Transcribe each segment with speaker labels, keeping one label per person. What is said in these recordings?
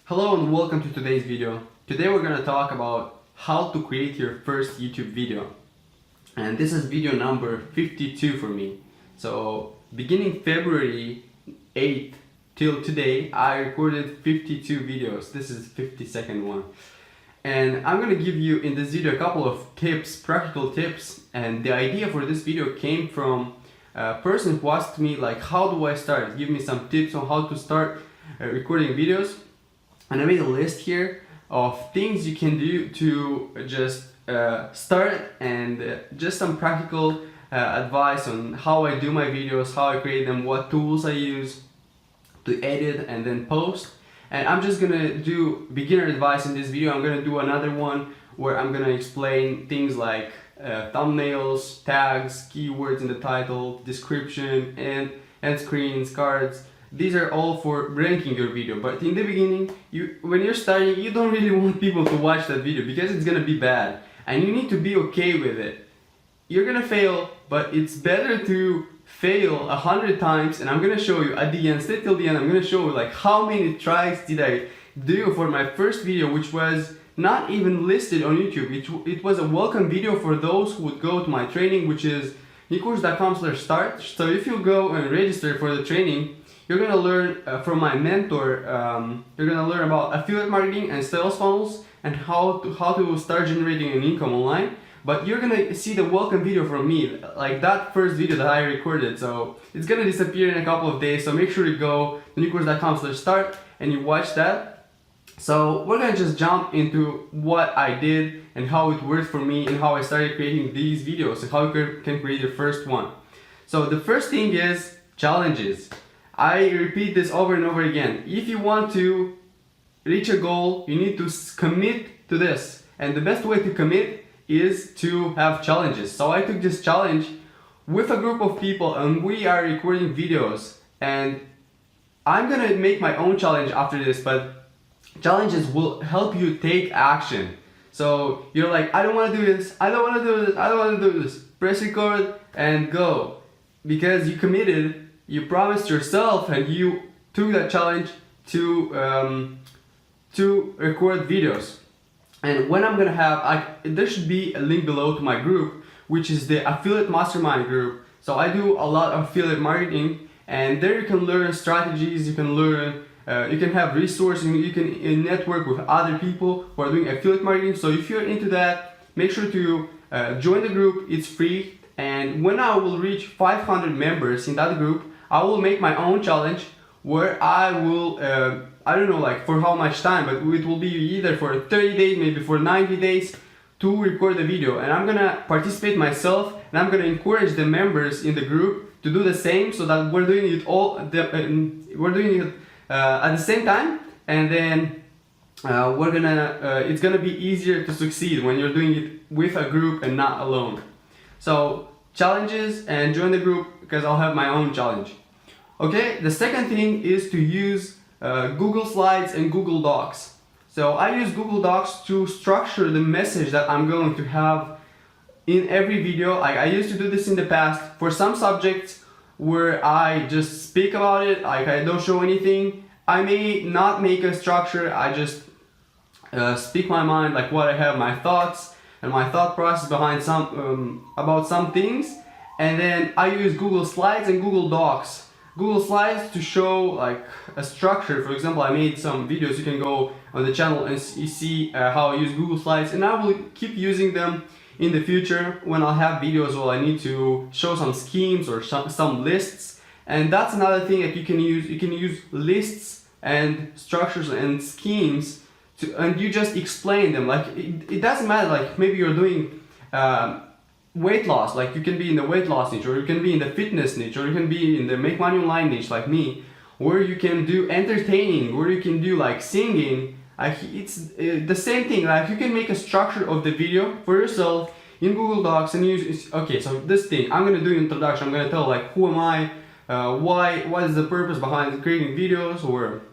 Speaker 1: Hello and welcome to today's video. Today we're going to talk about how to create your first YouTube video. And this is video number 52 for me. So beginning February 8th till today, I recorded 52 videos. This is the 52nd one. And I'm going to give you in this video a couple of tips, practical tips. And the idea for this video came from a person who asked me like, how do I start? Give me some tips on how to start recording videos. And I made a list here of things you can do to just start, and just some practical advice on how I do my videos, how I create them, what tools I use to edit and then post. And I'm just gonna do beginner advice in this video. I'm gonna do another one where I'm gonna explain things like thumbnails, tags, keywords in the title, description, and end screens, cards. These are all for ranking your video, but in the beginning, when you're starting, you don't really want people to watch that video because it's gonna be bad, and you need to be okay with it. You're gonna fail, but it's better to fail 100 times, and I'm gonna show you at the end, stay till the end, I'm gonna show you like how many tries did I do for my first video, which was not even listed on YouTube. It was a welcome video for those who would go to my training, which is nikurs.com/start. So if you go and register for the training, you're gonna learn from my mentor. You're gonna learn about affiliate marketing and sales funnels and how to start generating an income online. But you're gonna see the welcome video from me, like that first video that I recorded. So it's gonna disappear in a couple of days. So make sure you go to nikurs.com/start and you watch that. So we're gonna just jump into what I did and how it worked for me and how I started creating these videos and how you can create your first one. So the first thing is challenges. I repeat this over and over again. If you want to reach a goal, you need to commit to this. And the best way to commit is to have challenges. So I took this challenge with a group of people and we are recording videos. And I'm gonna make my own challenge after this, but challenges will help you take action. So you're like, I don't wanna do this, I don't wanna do this, I don't wanna do this. Press record and go. Because you committed, you promised yourself and you took that challenge to record videos. And when I'm gonna have, there should be a link below to my group, which is the affiliate mastermind group. So I do a lot of affiliate marketing, and there you can learn strategies, you can learn, you can have resources, you can network with other people who are doing affiliate marketing. So if you're into that, make sure to join the group. It's free. And when I will reach 500 members in that group, I will make my own challenge where I will, I don't know like for how much time, but it will be either for 30 days, maybe for 90 days to record the video. And I'm gonna participate myself, and I'm gonna encourage the members in the group to do the same, so that we're doing it at the same time. And then it's gonna be easier to succeed when you're doing it with a group and not alone. So challenges and join the group because I'll have my own challenge. Okay, the second thing is to use Google Slides and Google Docs. So I use Google Docs to structure the message that I'm going to have in every video. I used to do this in the past for some subjects where I just speak about it, like I don't show anything. I may not make a structure, I just speak my mind, like what I have, my thoughts and my thought process behind about some things. And then I use Google Slides and Google Docs. Google Slides to show like a structure. For example, I made some videos. You can go on the channel and you see how I use Google Slides, and I will keep using them in the future when I'll have videos where I need to show some schemes or some lists. And that's another thing that you can use. You can use lists and structures and schemes and you just explain them. Like it doesn't matter, like maybe you're doing weight loss, like you can be in the weight loss niche, or you can be in the fitness niche, or you can be in the make money online niche like me, or you can do entertaining, or you can do like singing. It's the same thing. Like you can make a structure of the video for yourself in Google Docs and use, okay, so this thing, I'm gonna do an introduction, I'm gonna tell like who am I, what is the purpose behind creating videos, or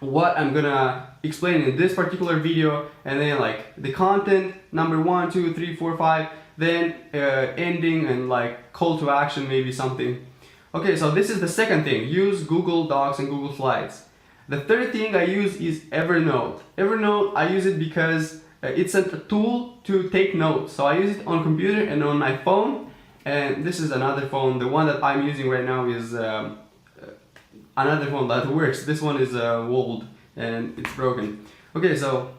Speaker 1: what I'm gonna explain in this particular video, and then like the content, number 1, 2, 3, 4, 5, then ending and like call to action, maybe something. Okay, so this is the second thing. Use Google Docs and Google Slides. The third thing I use is Evernote. Evernote, I use it because it's a tool to take notes. So I use it on computer and on my phone. And this is another phone. The one that I'm using right now is another phone that works. This one is old and it's broken. Okay, so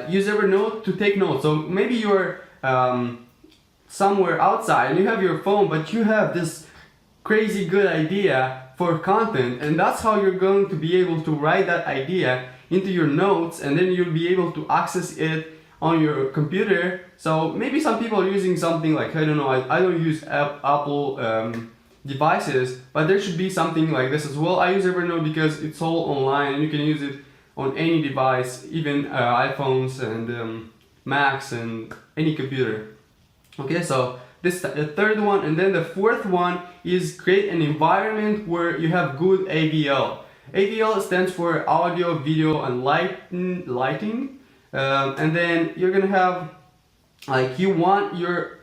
Speaker 1: use Evernote to take notes. So maybe you're somewhere outside and you have your phone, but you have this crazy good idea for content, and that's how you're going to be able to write that idea into your notes, and then you'll be able to access it on your computer. So maybe some people are using something like, I don't know, I don't use Apple devices, but there should be something like this as well. I use Evernote because it's all online and you can use it on any device, even iPhones and Macs and any computer. Okay, so this is the third one, and then the fourth one is create an environment where you have good AVL. AVL stands for audio, video, and lighting. And then you're gonna have, like, you want your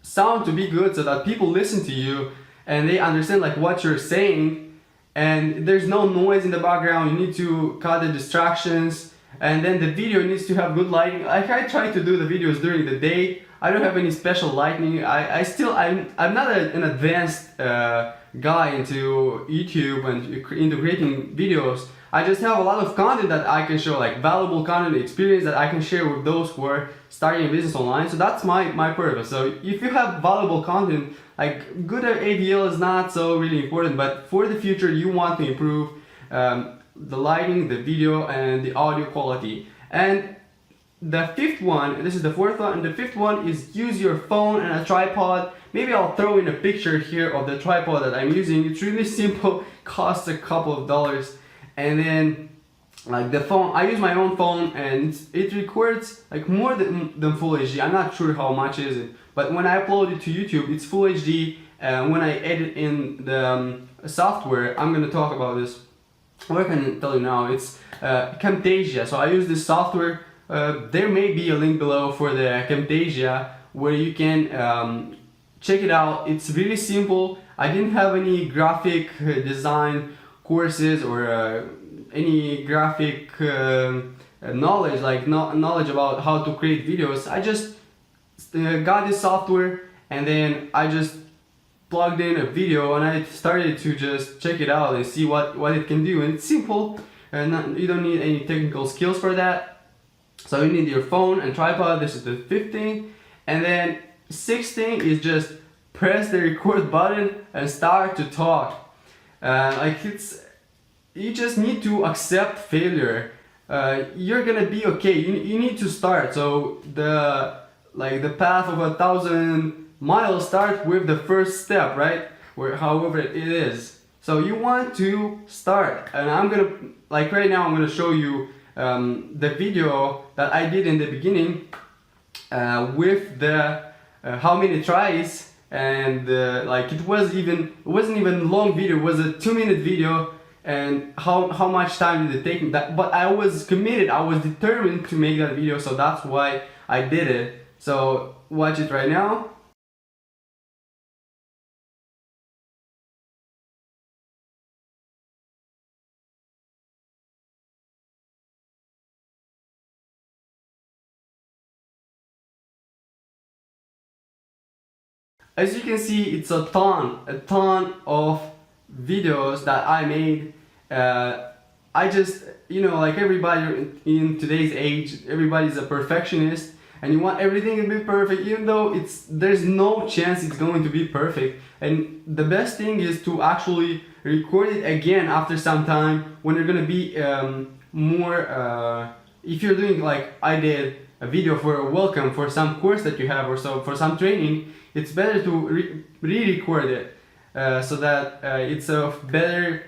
Speaker 1: sound to be good so that people listen to you and they understand like what you're saying, and there's no noise in the background. You need to cut the distractions, and then the video needs to have good lighting. Like, I try to do the videos during the day. I don't have any special lighting. I'm not an advanced guy into YouTube and into creating videos. I just have a lot of content that I can show, like valuable content, experience that I can share with those who are starting a business online. So that's my purpose. So if you have valuable content, like, good AVL is not so really important, but for the future you want to improve the lighting, the video, and the audio quality. And the fifth one, this is the fourth one, and the fifth one is use your phone and a tripod. Maybe I'll throw in a picture here of the tripod that I'm using. It's really simple, costs a couple of dollars. And then, like, the phone, I use my own phone and it records like more than full HD. I'm not sure how much is it, but when I upload it to YouTube, it's full HD. And when I edit in the software, I'm gonna talk about this. What I can tell you now, it's Camtasia. So I use this software. There may be a link below for the Camtasia where you can check it out. It's really simple. I didn't have any graphic design courses or any graphic knowledge, like knowledge about how to create videos. I just got this software and then I just plugged in a video and I started to just check it out and see what it can do. And it's simple, and you don't need any technical skills for that. So you need your phone and tripod. This is the fifth thing. And then sixth thing is just press the record button and start to talk. You just need to accept failure. You're gonna be okay. You need to start. So the path of 1,000 miles start with the first step, right? However it is. So you want to start, and I'm gonna, like, right now I'm gonna show you the video that I did in the beginning with the how many tries, and like, it wasn't even a long video. It was a 2-minute video, and how much time did it take me? But I was committed. I was determined to make that video, so that's why I did it. So watch it right now. As you can see, it's a ton of videos that I made. I just, like everybody in today's age, everybody's a perfectionist and you want everything to be perfect, even though there's no chance it's going to be perfect. And the best thing is to actually record it again after some time when you're gonna be more, if you're doing, like I did, a video for a welcome for some course that you have, or so for some training, it's better to re-record it so that it's of better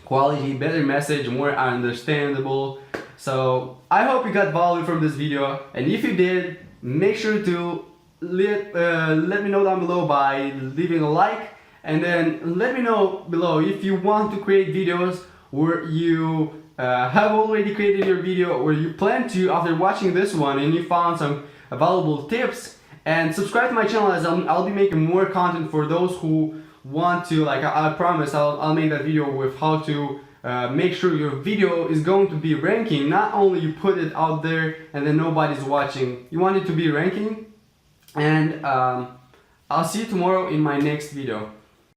Speaker 1: quality, better message, more understandable. So I hope you got value from this video, and if you did, make sure to let me know down below by leaving a like, and then let me know below if you want to create videos where you have already created your video, or you plan to after watching this one and you found some valuable tips. And subscribe to my channel, as I'll be making more content for those who want to, like, I promise I'll make that video with how to make sure your video is going to be ranking. Not only you put it out there and then nobody's watching. You want it to be ranking. And I'll see you tomorrow in my next video.